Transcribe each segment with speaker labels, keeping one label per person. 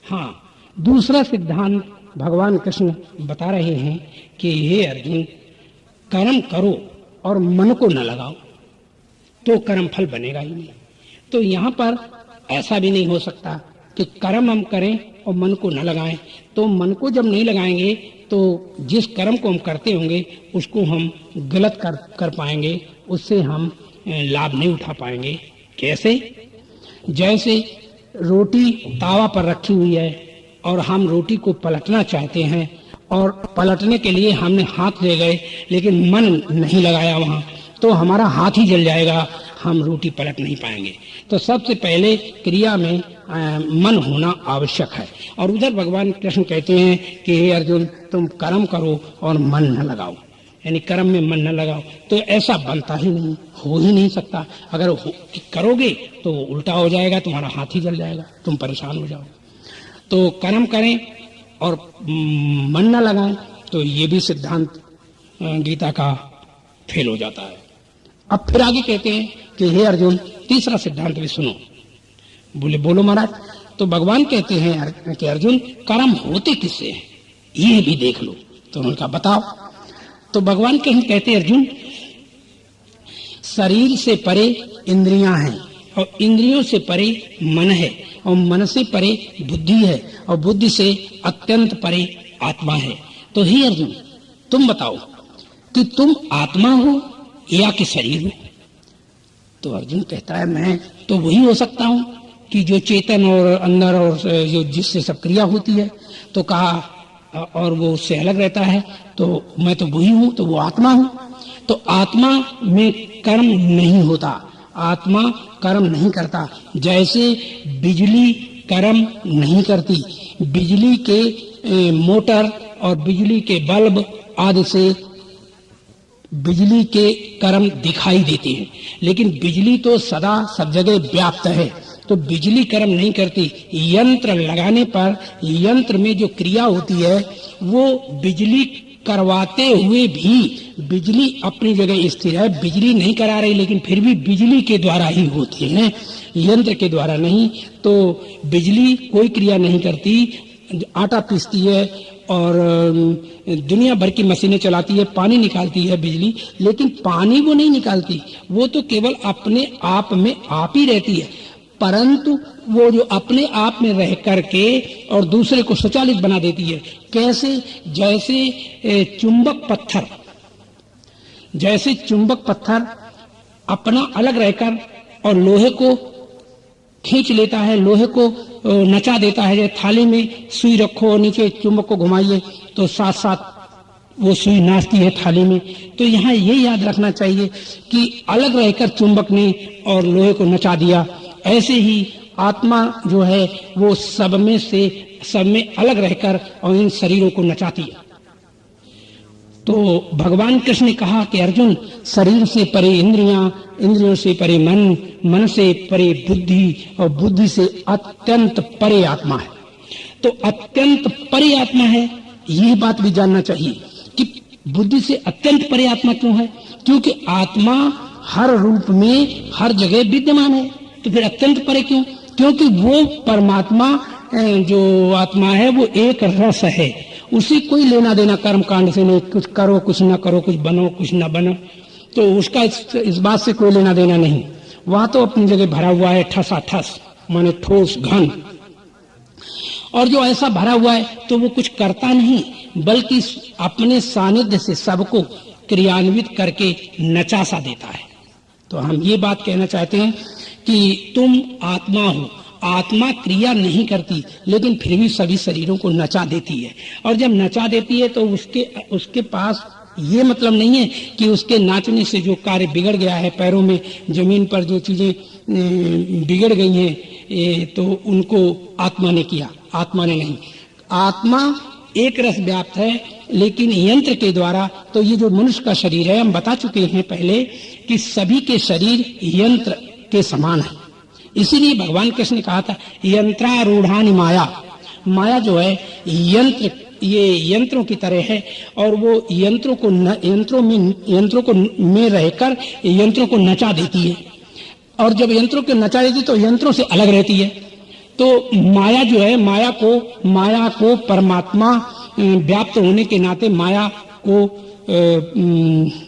Speaker 1: हाँ, दूसरा सिद्धांत भगवान कृष्ण बता रहे हैं कि हे अर्जुन, कर्म करो और मन को न लगाओ तो कर्म फल बनेगा ही नहीं। तो यहाँ पर ऐसा भी नहीं हो सकता कि कर्म हम करें और मन को न लगाएं। तो मन को जब नहीं लगाएंगे तो जिस कर्म को हम करते होंगे उसको हम गलत कर पाएंगे, उससे हम लाभ नहीं उठा पाएंगे। कैसे? जैसे रोटी तावा पर रखी हुई है और हम रोटी को पलटना चाहते हैं और पलटने के लिए हमने हाथ ले गए लेकिन मन नहीं लगाया वहां, तो हमारा हाथ ही जल जाएगा, हम रोटी पलट नहीं पाएंगे। तो सबसे पहले क्रिया में मन होना आवश्यक है। और उधर भगवान कृष्ण कहते हैं कि हे अर्जुन, तुम कर्म करो और मन न लगाओ, यानी कर्म में मन न लगाओ। तो ऐसा बनता ही नहीं, हो ही नहीं सकता। अगर करोगे तो उल्टा हो जाएगा, तुम्हारा हाथ ही जल जाएगा, तुम परेशान हो जाओ। तो कर्म करें और मन न लगाएं, तो ये भी सिद्धांत गीता का फेल हो जाता है। अब फिर आगे कहते हैं कि हे अर्जुन, तीसरा सिद्धांत भी सुनो। बोले बोलो महाराज। तो भगवान कहते हैं कि अर्जुन, कर्म होते किससे हैं ये भी देख लो। तो उनका बताओ। तो भगवान कहते हैं अर्जुन, शरीर से परे इंद्रियां हैं और इंद्रियों से परे मन है और मन से परे बुद्धि है और बुद्धि से अत्यंत परे आत्मा है। तो हे अर्जुन, तुम बताओ कि तुम आत्मा हो या कि शरीर हो? तो अर्जुन कहता है, मैं तो वही हो सकता हूं कि जो चेतन और अंदर और जो जिससे सब क्रिया होती है। तो कहा और वो उससे अलग रहता है, तो मैं तो वही हूं, तो वो आत्मा हूं। तो आत्मा में कर्म नहीं होता, आत्मा कर्म नहीं करता। जैसे बिजली कर्म नहीं करती, बिजली के मोटर और बिजली के बल्ब आदि से बिजली के कर्म दिखाई देते हैं, लेकिन बिजली तो सदा सब जगह व्याप्त है, तो बिजली कर्म नहीं करती। यंत्र लगाने पर यंत्र में जो क्रिया होती है वो बिजली करवाते हुए भी बिजली अपनी जगह स्थिर है, बिजली नहीं करा रही, लेकिन फिर भी बिजली के द्वारा ही होती है, यंत्र के द्वारा नहीं। तो बिजली कोई क्रिया नहीं करती, आटा पीसती है और दुनिया भर की मशीनें चलाती है, पानी निकालती है बिजली, लेकिन पानी वो नहीं निकालती, वो तो केवल अपने आप में आप ही रहती है। परंतु वो जो अपने आप में रह करके और दूसरे को स्वचालित बना देती है। कैसे? जैसे चुंबक पत्थर अपना अलग रहकर और लोहे को खींच लेता है, लोहे को नचा देता है। जैसे थाली में सुई रखो और नीचे चुंबक को घुमाइए तो साथ साथ वो सुई नाचती है थाली में। तो यहाँ ये याद रखना चाहिए कि अलग रहकर चुंबक ने और लोहे को नचा दिया, ऐसे ही आत्मा जो है वो सब में अलग रहकर और इन शरीरों को नचाती है। तो भगवान कृष्ण ने कहा कि अर्जुन, शरीर से परे इंद्रियां, इंद्रियों से परे मन, मन से परे बुद्धि और बुद्धि से अत्यंत परे आत्मा है। तो अत्यंत परे आत्मा है, ये बात भी जानना चाहिए कि बुद्धि से अत्यंत परे आत्मा क्यों है? क्योंकि आत्मा हर रूप में हर जगह विद्यमान है, तो फिर अत्यंत परे क्यों? क्योंकि वो परमात्मा जो आत्मा है वो एक रस है, उसी कोई लेना देना कर्म कांड से नहीं, कुछ करो कुछ ना करो, कुछ बनो कुछ ना बनो, तो उसका इस बात से कोई लेना देना नहीं। वहां तो अपनी जगह भरा हुआ है ठसा ठस, माने ठोस घन। और जो ऐसा भरा हुआ है तो वो कुछ करता नहीं, बल्कि अपने सानिध्य से सबको क्रियान्वित करके नचासा देता है। तो हम ये बात कहना चाहते हैं कि तुम आत्मा हो, आत्मा क्रिया नहीं करती लेकिन फिर भी सभी शरीरों को नचा देती है। और जब नचा देती है तो उसके पास ये मतलब नहीं है कि उसके नाचने से जो कार्य बिगड़ गया है, पैरों में जमीन पर जो चीजें बिगड़ गई हैं तो उनको आत्मा ने किया, आत्मा ने नहीं। आत्मा एक रस व्याप्त है, लेकिन यंत्र के द्वारा। तो ये जो मनुष्य का शरीर है, हम बता चुके हैं पहले कि सभी के शरीर यंत्र के समान है। इसीलिए भगवान कृष्ण ने कहा था यंत्रारूढ़ानि माया। माया जो है यंत्र, ये यंत्रों की तरह है और वो यंत्रों में रहकर यंत्रों को नचा देती है। और जब यंत्रों को नचा देती तो यंत्रों से अलग रहती है। तो माया जो है, माया को परमात्मा व्याप्त होने के नाते माया को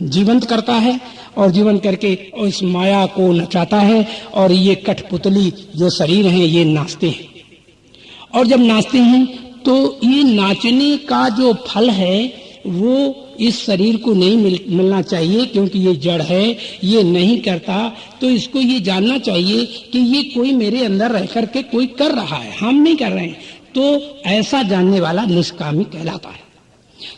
Speaker 1: जीवंत करता है और जीवन करके इस माया को नचाता है। और ये कठपुतली जो शरीर हैं ये नाचते हैं, और जब नाचते हैं तो ये नाचने का जो फल है वो इस शरीर को नहीं मिलना चाहिए, क्योंकि ये जड़ है, ये नहीं करता। तो इसको ये जानना चाहिए कि ये कोई मेरे अंदर रह करके कोई कर रहा है, हम नहीं कर रहे हैं। तो ऐसा जानने वाला निष्कामी कहलाता है।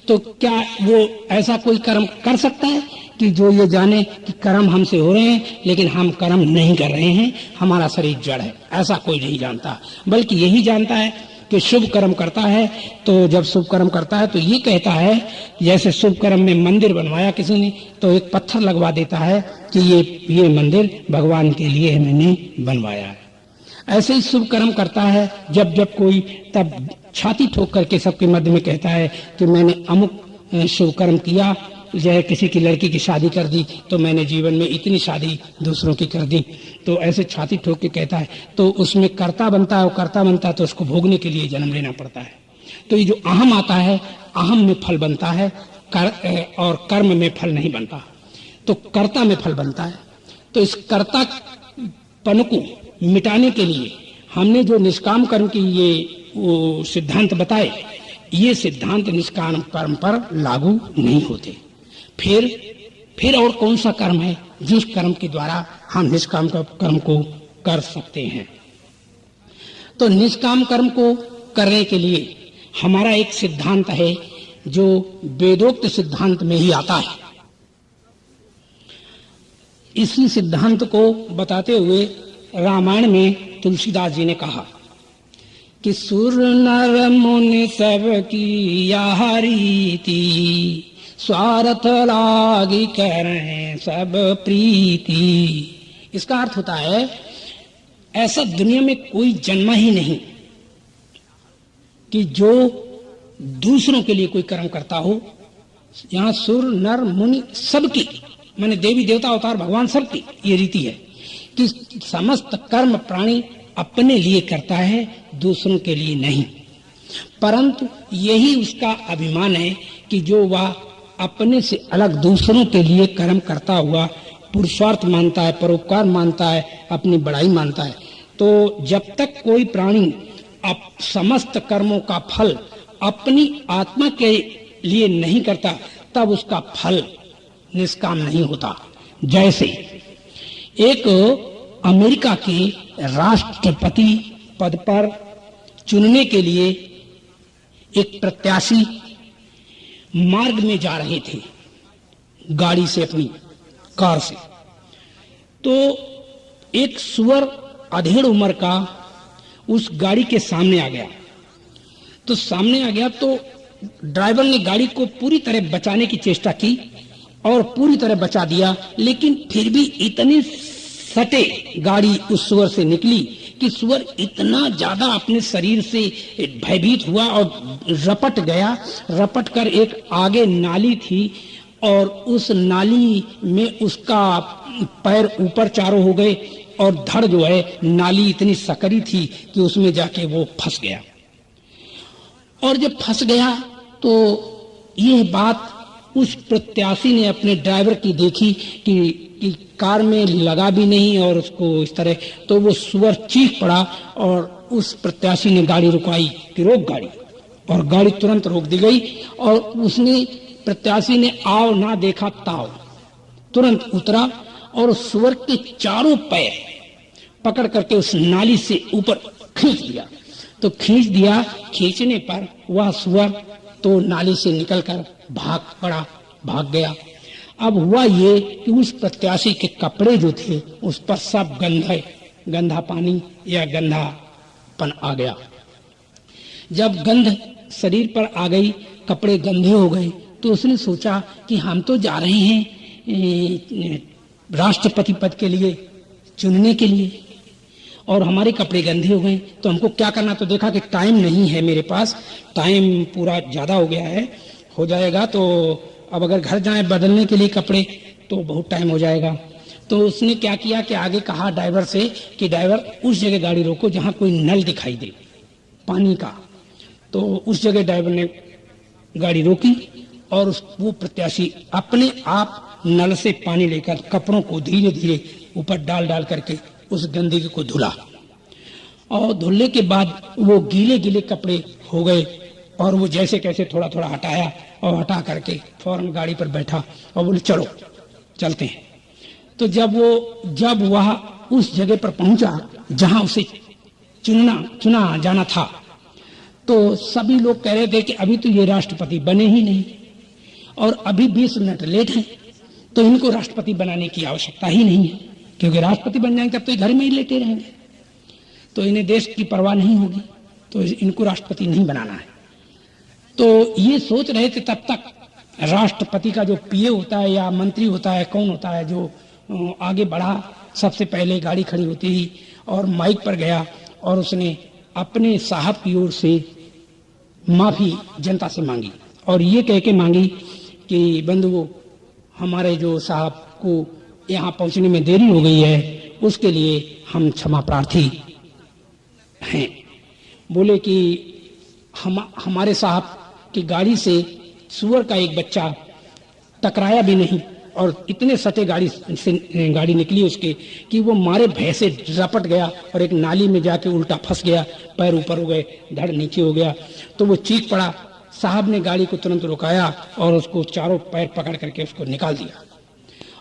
Speaker 1: तो क्या वो ऐसा कोई कर्म कर सकता है कि जो ये जाने कि कर्म हमसे हो रहे हैं लेकिन हम कर्म नहीं कर रहे हैं, हमारा शरीर जड़ है? ऐसा कोई नहीं जानता, बल्कि यही जानता है कि शुभ कर्म करता है। तो जब शुभ कर्म करता है तो ये कहता है, जैसे शुभ कर्म में मंदिर बनवाया किसी ने तो एक पत्थर लगवा देता है कि ये मंदिर भगवान के लिए मैंने बनवाया है। ऐसे ही शुभ कर्म करता है जब कोई, तब छाती ठोक करके सबके मध्य में कहता है कि मैंने अमुक शुभ कर्म किया, जैसे किसी की लड़की की शादी कर दी तो मैंने जीवन में इतनी शादी दूसरों की कर दी। तो ऐसे छाती ठोक के कहता है, तो उसमें कर्ता बनता है, और कर्ता बनता है तो उसको भोगने के लिए जन्म लेना पड़ता है। तो ये जो अहम आता है, अहम में फल बनता है और कर्म में फल नहीं बनता, तो कर्ता में फल बनता है। तो इस कर्तापन को मिटाने के लिए हमने जो निष्काम कर्म की ये सिद्धांत बताए, ये सिद्धांत निष्काम कर्म पर लागू नहीं होते। फिर और कौन सा कर्म है जिस कर्म के द्वारा हम निष्काम कर्म को कर सकते हैं? तो निष्काम कर्म को करने के लिए हमारा एक सिद्धांत है जो वेदोक्त सिद्धांत में ही आता है। इसी सिद्धांत को बताते हुए रामायण में तुलसीदास जी ने कहा कि सुर नर मुनि सब की यह रीति, स्वार्थ लागी करें सब प्रीति। इसका अर्थ होता है, ऐसा दुनिया में कोई जन्मा ही नहीं कि जो दूसरों के लिए कोई कर्म करता हो। यहाँ सुर नर मुनि सबकी, माने देवी देवता अवतार भगवान सबकी ये रीति है कि समस्त कर्म प्राणी अपने लिए करता है, दूसरों के लिए नहीं। परंतु यही उसका अभिमान है कि जो वह अपने से अलग दूसरों के लिए कर्म करता हुआ पुरुषार्थ मानता है, परोपकार मानता है, अपनी बड़ाई मानता है। तो जब तक कोई प्राणी समस्त कर्मों का फल अपनी आत्मा के लिए नहीं करता, तब उसका फल निष्काम नहीं होता। जैसे एक अमेरिका के राष्ट्रपति पद पर चुनने के लिए एक प्रत्याशी मार्ग में जा रहे थे गाड़ी से, अपनी कार से। तो एक सुअर अधेड़ उम्र का उस गाड़ी के सामने आ गया। तो ड्राइवर ने गाड़ी को पूरी तरह बचाने की चेष्टा की और पूरी तरह बचा दिया, लेकिन फिर भी इतने सटे गाड़ी उस सुअर से निकली कि सुअर इतना ज्यादा अपने शरीर से भयभीत हुआ और रपट गया। रपट कर एक आगे नाली थी और उस नाली में उसका पैर ऊपर चारों हो गए और धड़ जो है, नाली इतनी सकरी थी कि उसमें जाके वो फंस गया। और जब फंस गया तो यह बात उस प्रत्याशी ने अपने ड्राइवर की देखी कि कार में लगा भी नहीं और उसको इस तरह, तो वो सुअर चीख पड़ा और उस प्रत्याशी ने गाड़ी रुकवाई कि रोक गाड़ी, और गाड़ी तुरंत रोक दी गई। और उसने, प्रत्याशी ने आओ ना देखा ताओ, तुरंत उतरा और उस सुअर के चारों पैर पकड़ करके उस नाली से ऊपर खींच दिया। तो खींचने पर वह सुअर तो नाली से निकलकर भाग गया। अब हुआ ये कि उस प्रत्याशी के कपड़े जो थे उस पर सब गंधा पानी या गंधापन आ गया। जब गंध शरीर पर आ गई, कपड़े गंदे हो गए, तो उसने सोचा कि हम तो जा रहे हैं राष्ट्रपति पद के लिए चुनने के लिए और हमारे कपड़े गंदे हो गए, तो हमको क्या करना। तो देखा कि टाइम नहीं है मेरे पास, टाइम पूरा ज्यादा हो गया है, हो जाएगा। तो अब अगर घर जाए बदलने के लिए कपड़े तो बहुत टाइम हो जाएगा। तो उसने क्या किया कि आगे कहा ड्राइवर से कि ड्राइवर उस जगह गाड़ी रोको जहां कोई नल दिखाई दे पानी का। तो उस जगह ड्राइवर ने गाड़ी रोकी और वो प्रत्याशी अपने आप नल से पानी लेकर कपड़ों को धीरे धीरे ऊपर डाल डाल करके उस गंदगी को धुला, और धुलने के बाद वो गीले गीले कपड़े हो गए, और वो जैसे कैसे थोड़ा थोड़ा हटाया और हटा करके फौरन गाड़ी पर बैठा और बोले चलो चलते हैं। तो जब वह उस जगह पर पहुंचा जहां उसे चुना जाना था, तो सभी लोग कह रहे थे कि अभी तो ये राष्ट्रपति बने ही नहीं और अभी 20 मिनट लेट हैं, तो इनको राष्ट्रपति बनाने की आवश्यकता ही नहीं है, क्योंकि राष्ट्रपति बन जाएंगे तब तो घर में ही लेटे रहेंगे, तो इन्हें देश की परवाह नहीं होगी, तो इनको राष्ट्रपति नहीं बनाना है। तो ये सोच रहे थे, तब तक राष्ट्रपति का जो पीए होता है या मंत्री होता है, कौन होता है जो आगे बढ़ा, सबसे पहले गाड़ी खड़ी होती ही और माइक पर गया और उसने अपने साहब की ओर से माफी जनता से मांगी और ये कह के मांगी कि बंधुओं, हमारे जो साहब को यहाँ पहुंचने में देरी हो गई है, उसके लिए हम क्षमा प्रार्थी हैं। बोले कि हमारे साहब की गाड़ी से सुअर का एक बच्चा टकराया भी नहीं और इतने सटे गाड़ी निकली उसके कि वो मारे भय से रपट गया और एक नाली में जाके उल्टा फंस गया, पैर ऊपर हो गए, धड़ नीचे हो गया। तो वो चीख पड़ा, साहब ने गाड़ी को तुरंत रुकाया और उसको चारों पैर पकड़ करके उसको निकाल दिया,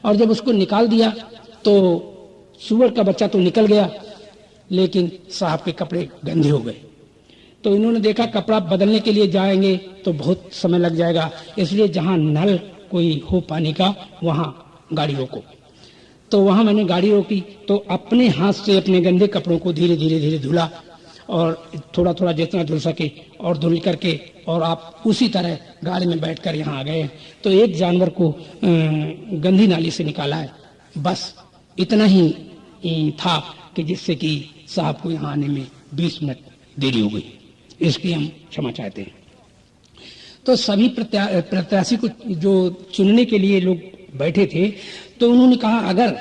Speaker 1: और जब उसको निकाल दिया तो सुअर का बच्चा तो निकल गया, लेकिन साहब के कपड़े गंदे हो गए। तो इन्होंने देखा कपड़ा बदलने के लिए जाएंगे तो बहुत समय लग जाएगा, इसलिए जहां नल कोई हो पानी का वहां गाड़ी रोको। तो वहां मैंने गाड़ी रोकी तो अपने हाथ से अपने गंदे कपड़ों को धीरे धीरे धीरे धुला और थोड़ा थोड़ा जितना धुल सके और धुल करके और आप उसी तरह गाड़ी में बैठकर यहाँ आ गए। तो एक जानवर को गंदी नाली से निकाला है, बस इतना ही था कि जिससे कि साहब को यहाँ आने में 20 मिनट देरी हो गई, इसकी हम क्षमा चाहते हैं। तो सभी प्रत्याशी को जो चुनने के लिए लोग बैठे थे, तो उन्होंने कहा अगर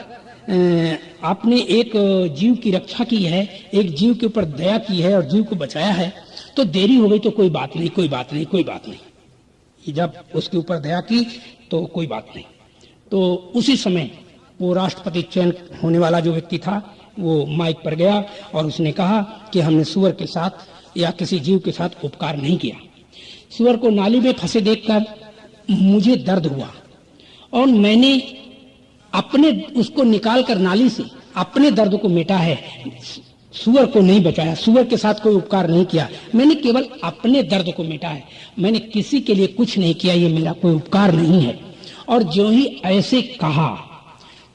Speaker 1: आपने एक जीव की रक्षा की है, एक जीव के ऊपर दया की है और जीव को बचाया है, तो देरी हो गई तो कोई बात नहीं, कोई बात नहीं, कोई बात नहीं। जब उसके ऊपर दया की तो कोई बात नहीं। तो उसी समय वो राष्ट्रपति चयन होने वाला जो व्यक्ति था वो माइक पर गया और उसने कहा कि हमने सुअर के साथ या किसी जीव के साथ उपकार नहीं किया। सुअर को नाली में फंसे देखकर मुझे दर्द हुआ और मैंने अपने उसको निकालकर नाली से अपने दर्द को मिटा है, सुअर को नहीं बचाया, सुअर के साथ कोई उपकार नहीं किया, मैंने केवल अपने दर्द को मिटा है, मैंने किसी के लिए कुछ नहीं किया, ये मेरा कोई उपकार नहीं है। और जो ही ऐसे कहा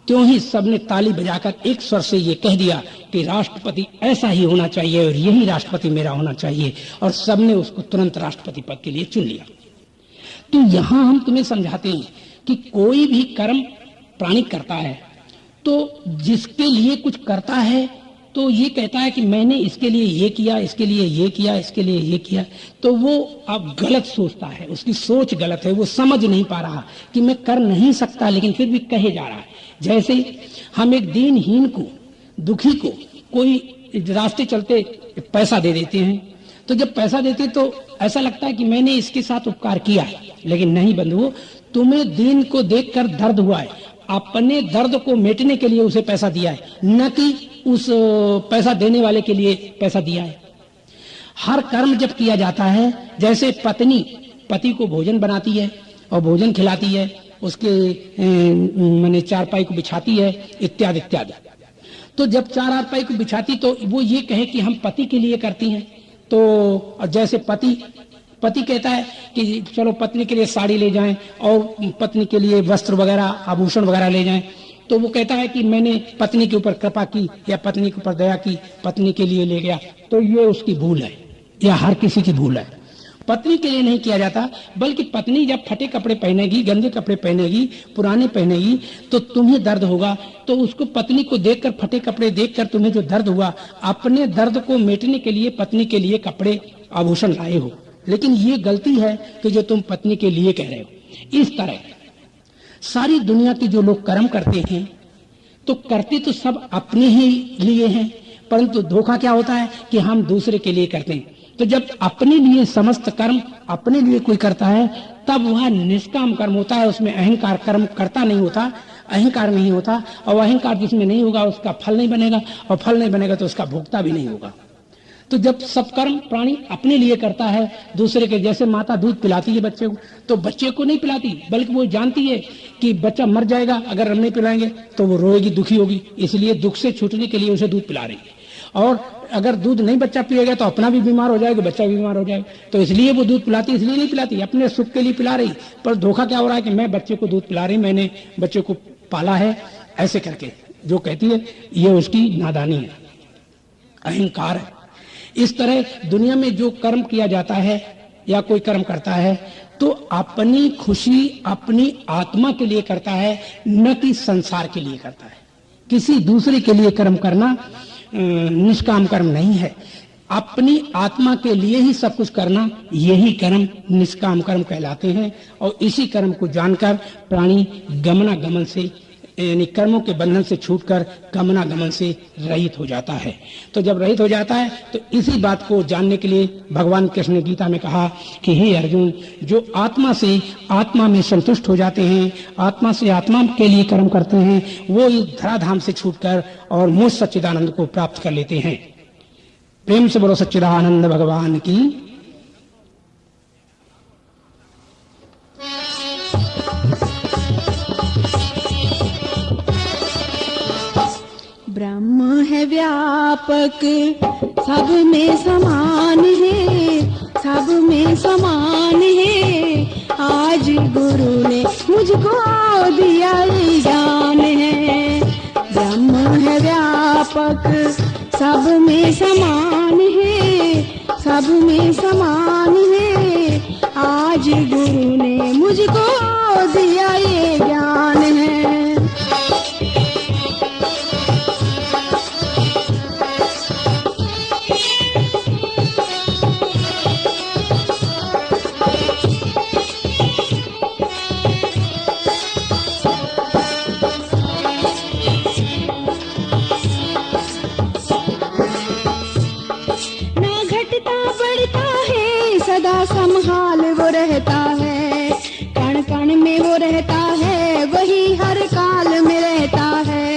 Speaker 1: त्यों ही सबने ताली बजाकर एक स्वर से ये कह दिया कि राष्ट्रपति ऐसा ही होना चाहिए और यही राष्ट्रपति मेरा होना चाहिए, और सबने उसको तुरंत राष्ट्रपति पद के लिए चुन लिया। तो यहां हम तुम्हें समझाते हैं कि कोई भी कर्म प्राणी करता है तो जिसके लिए कुछ करता है तो ये कहता है कि मैंने इसके लिए ये किया, इसके लिए ये किया, इसके लिए ये किया, तो वो अब गलत सोचता है, उसकी सोच गलत है, वो समझ नहीं पा रहा कि मैं कर नहीं सकता, लेकिन फिर भी कहे जा रहा है। जैसे हम एक दीनहीन को, दुखी को कोई रास्ते चलते पैसा दे देते हैं, तो जब पैसा देते तो ऐसा लगता है कि मैंने इसके साथ उपकार किया है, लेकिन नहीं बंधुओं, तुम्हें दीन को देखकर दर्द हुआ है, अपने दर्द को मिटने के लिए उसे पैसा दिया है, न कि उस पैसा देने वाले के लिए पैसा दिया है। हर कर्म जब किया जाता है, जैसे पत्नी पति को भोजन बनाती है और भोजन खिलाती है, उसके माने चारपाई को बिछाती है, इत्यादि इत्यादि। तो जब चारपाई को बिछाती तो वो ये कहे कि हम पति के लिए करती हैं, तो जैसे पति कहता है कि चलो पत्नी के लिए साड़ी ले जाएं और पत्नी के लिए वस्त्र वगैरह आभूषण वगैरह ले जाएं, तो वो कहता है कि मैंने पत्नी के ऊपर कृपा की या पत्नी के ऊपर दया की, पत्नी के लिए ले गया, तो ये उसकी भूल है या हर किसी की भूल है। पत्नी के लिए नहीं किया जाता, बल्कि पत्नी जब फटे कपड़े पहनेगी, गंदे कपड़े पहनेगी, पुराने पहनेगी, तो तुम्हें दर्द होगा, तो उसको पत्नी को देखकर, फटे कपड़े देखकर तुम्हें जो दर्द हुआ, अपने दर्द को मिटने के लिए पत्नी के लिए कपड़े आभूषण लाए हो, लेकिन ये गलती है कि जो तुम पत्नी के लिए कह रहे हो। इस तरह सारी दुनिया के जो लोग कर्म करते हैं तो करते तो सब अपने ही लिए हैं, परंतु धोखा क्या होता है कि हम दूसरे के लिए करते हैं। तो जब अपने लिए समस्त कर्म अपने लिए कोई करता है तब वह निष्काम कर्म होता है, उसमें अहंकार कर्म करता नहीं होता, अहंकार नहीं होता, और अहंकार जिसमें नहीं होगा उसका फल नहीं बनेगा, और फल नहीं बनेगा तो उसका भोक्ता भी नहीं होगा। तो जब सब कर्म प्राणी अपने लिए करता है, दूसरे के, जैसे माता दूध पिलाती है बच्चे को, तो बच्चे को नहीं पिलाती, बल्कि वो जानती है कि बच्चा मर जाएगा अगर हम नहीं पिलाएंगे तो वो रोएगी, दुखी होगी, इसलिए दुख से छूटने के लिए उसे दूध पिला रही है। और अगर दूध नहीं बच्चा पिएगा तो अपना भी बीमार हो जाएगा, बच्चा भी बीमार हो जाएगा, तो इसलिए वो दूध पिलाती, इसलिए नहीं पिलाती, अपने सुख के लिए पिला रही। पर धोखा क्या हो रहा है कि मैं बच्चे को दूध पिला रही, मैंने बच्चे को पाला है, ऐसे करके जो कहती है ये उसकी नादानी है, अहंकार है। इस तरह दुनिया में जो कर्म किया जाता है या कोई कर्म करता है तो अपनी खुशी अपनी आत्मा के लिए करता है, न कि संसार के लिए करता है। किसी दूसरे के लिए कर्म करना निष्काम कर्म नहीं है, अपनी आत्मा के लिए ही सब कुछ करना, यही कर्म निष्काम कर्म कहलाते हैं। और इसी कर्म को जानकर प्राणी गमनागमन से, यानी कर्मों के बंधन से छूटकर गमनागमन से रहित हो जाता है। तो जब रहित हो जाता है तो इसी बात को जानने के लिए भगवान कृष्ण ने गीता में कहा कि हे अर्जुन, जो आत्मा से आत्मा में संतुष्ट हो जाते हैं, आत्मा से आत्मा के लिए कर्म करते हैं, वो इस धराधाम से छूटकर और मुझ सच्चिदानंद को प्राप्त कर लेते हैं। प्रेम से बोलो सच्चिदानंद भगवान की।
Speaker 2: ब्रह्म है व्यापक, सब में समान है, सब में समान है। आज गुरु ने मुझको दिया ये ज्ञान है। ब्रह्म है व्यापक, सब में समान है, सब में समान है। आज गुरु ने मुझको दिया ये ज्ञान है। संभाल वो रहता है, कण कण में वो रहता है, वही हर काल में रहता है।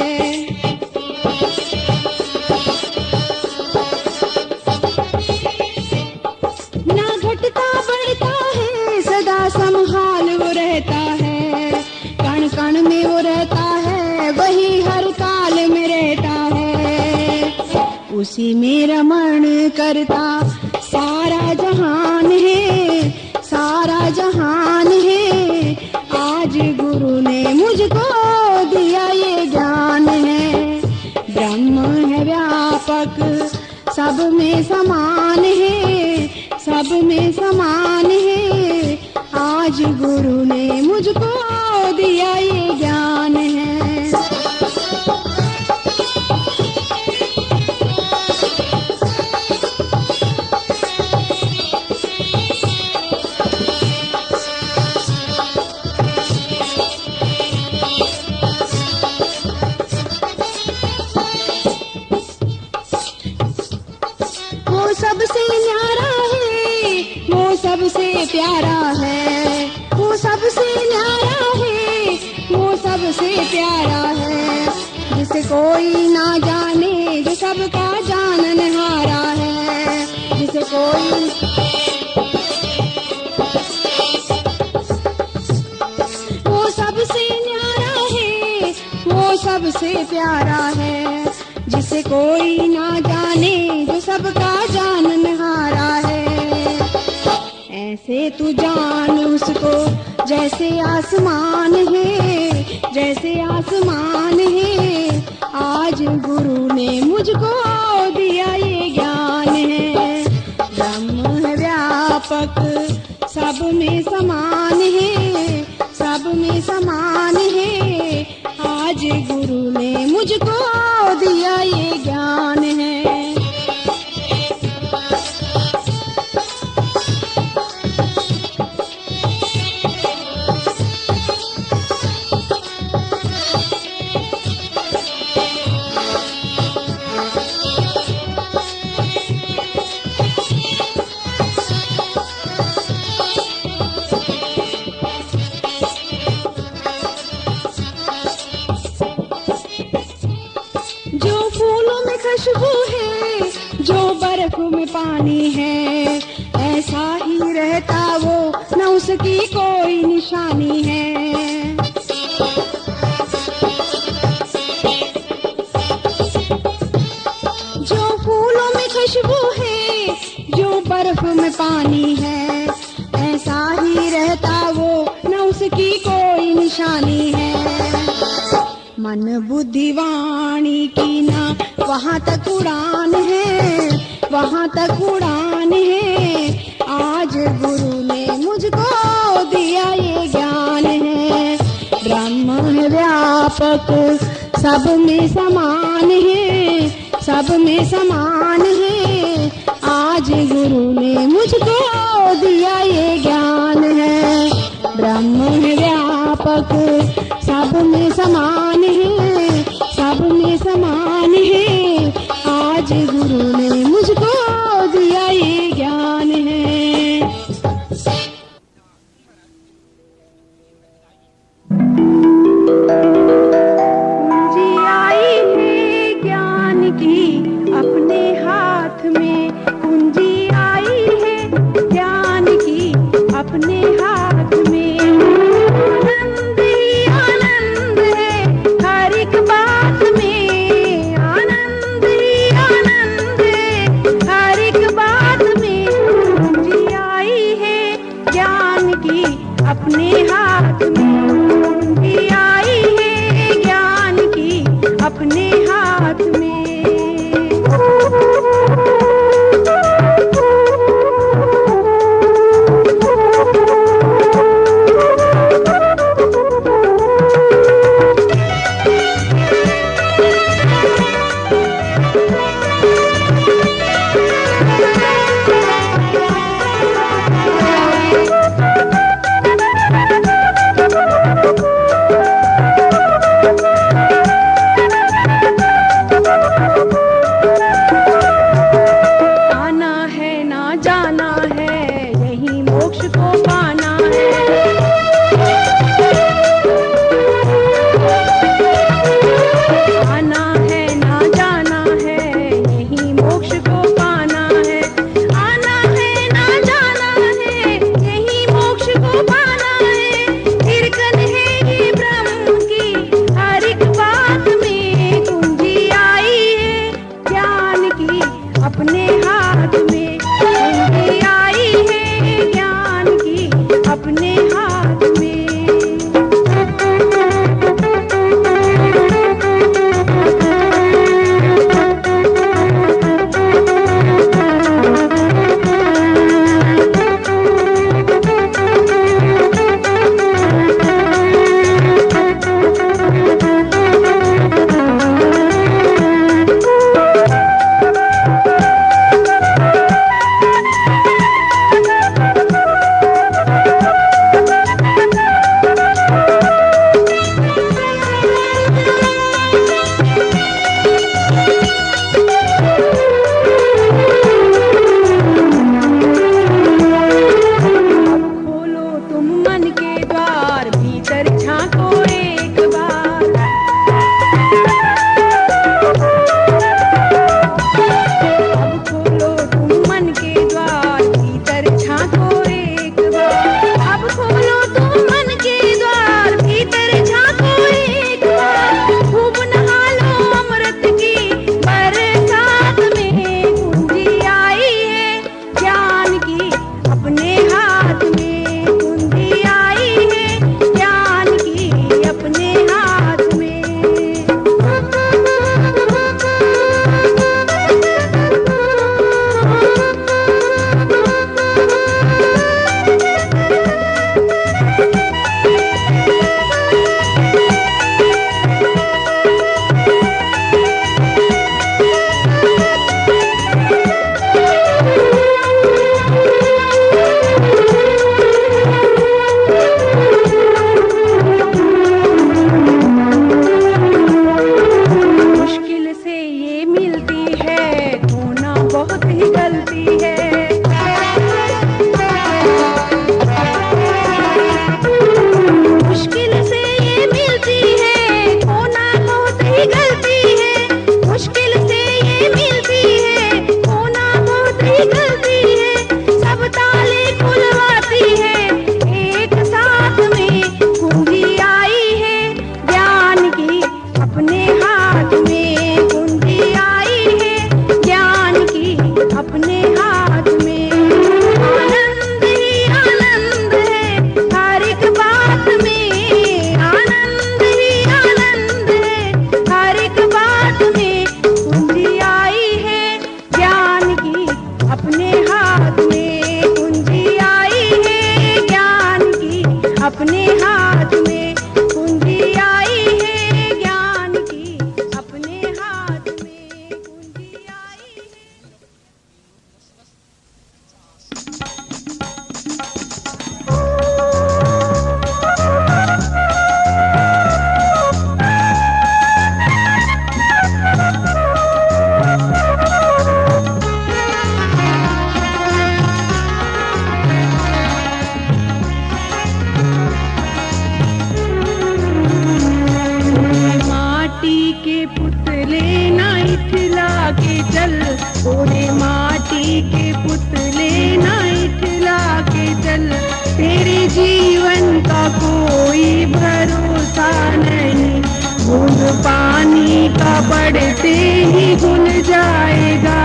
Speaker 2: ना घटता बढ़ता है, सदा संभाल वो रहता है, कण कण में वो रहता है, वही हर काल में रहता है। उसी में रमण करता सारा जहान है, सारा जहान है। आज गुरु ने मुझको दिया ये ज्ञान है। ब्रह्म है व्यापक, सब में समान है, सब में समान है। आज गुरु ने मुझको दिया ये ज्ञान है। सबसे न्यारा है, वो सबसे प्यारा है, वो सबसे न्यारा है, वो सबसे प्यारा है। जिसे कोई ना जाने, जो सबका जाननहारा है, जिसे कोई वो सबसे न्यारा है, वो सबसे प्यारा है। जिसे कोई ना जाने, जो सबका जाननहारा है। ऐसे तू जान उसको जैसे आसमान है, जैसे आसमान है। आज गुरु ने मुझको दिया ये ज्ञान है। ब्रह्म है व्यापक, सब में समान है, सब में समान है। आज गुरु ने मुझको दिया ये ज्ञान है। पानी है, ऐसा ही रहता वो न उसकी कोई निशानी है। जो फूलों में खुशबू है, जो बर्फ में पानी है, ऐसा ही रहता वो न उसकी कोई निशानी है। मन बुद्धि वाणी की ना वहाँ तक उड़ान है, वहाँ तक उड़ान है। आज गुरु ने मुझको दिया ये ज्ञान है। ब्रह्म है व्यापक, सब में समान है, सब में समान है। आज गुरु ने मुझको दिया ये ज्ञान है। ब्रह्म है व्यापक, सब में समान है, सब में समान है। आज गुरु ने मुझको दिया ये ज्ञान है। पूंजी आई है ज्ञान की अपने हाथ में, पूंजी आई है ज्ञान की अपने हाथ में। आनंद ही आनंद है हर एक बात में, आनंद ही आनंद है हर एक बात में। पूंजी आई है ज्ञान की अपने हाथ में, पूंजी आई है ज्ञान की अपने हाथ में। आना है ना जाना है, यही मोक्ष को पाना है। आना है ना जाना है, यही मोक्ष को पाना है। आना है ना जाना है, यही मोक्ष को पाना है। हिरकन है ये ब्रह्म की हर एक बात में। पूंजी आई है ज्ञान की अपने हाथ में, पूंजी आई है ज्ञान की अपने हाथ में। पूरे माटी के पुतले ना इठला के चल, तेरे जीवन का कोई भरोसा नहीं। बूंद पानी का पड़ते ही घुल जाएगा,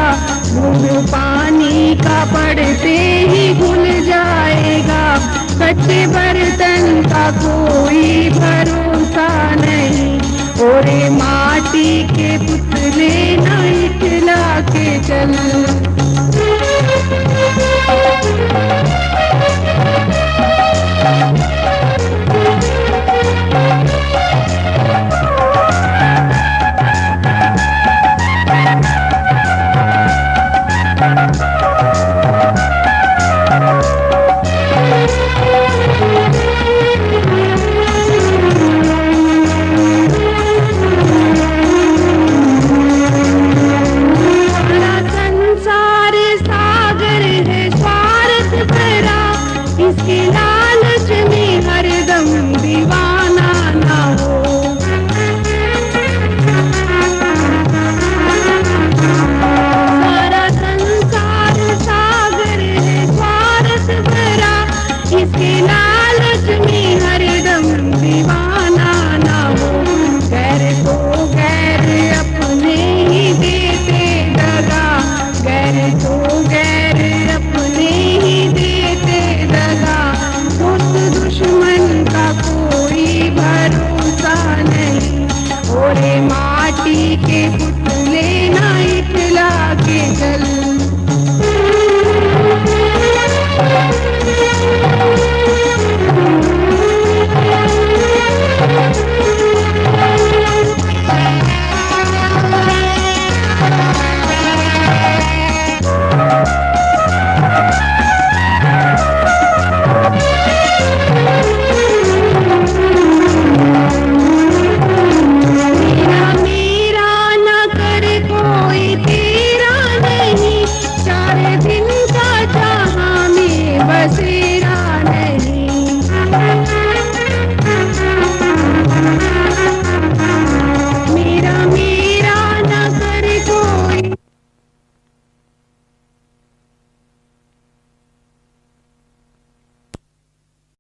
Speaker 2: बूंद पानी का पड़ते ही घुल जाएगा। कच्चे बर्तन का कोई भरोसा नहीं। ओरे माटी के पुतले ना इठला के चल। इसके लालच में हरदम दीवाना ना हो। सारा संसार सागर है स्वार्थ भरा, इसके लालच में हरदम दीवाना ना हो। गैर को गैर अपने ही देते दगा, गैर को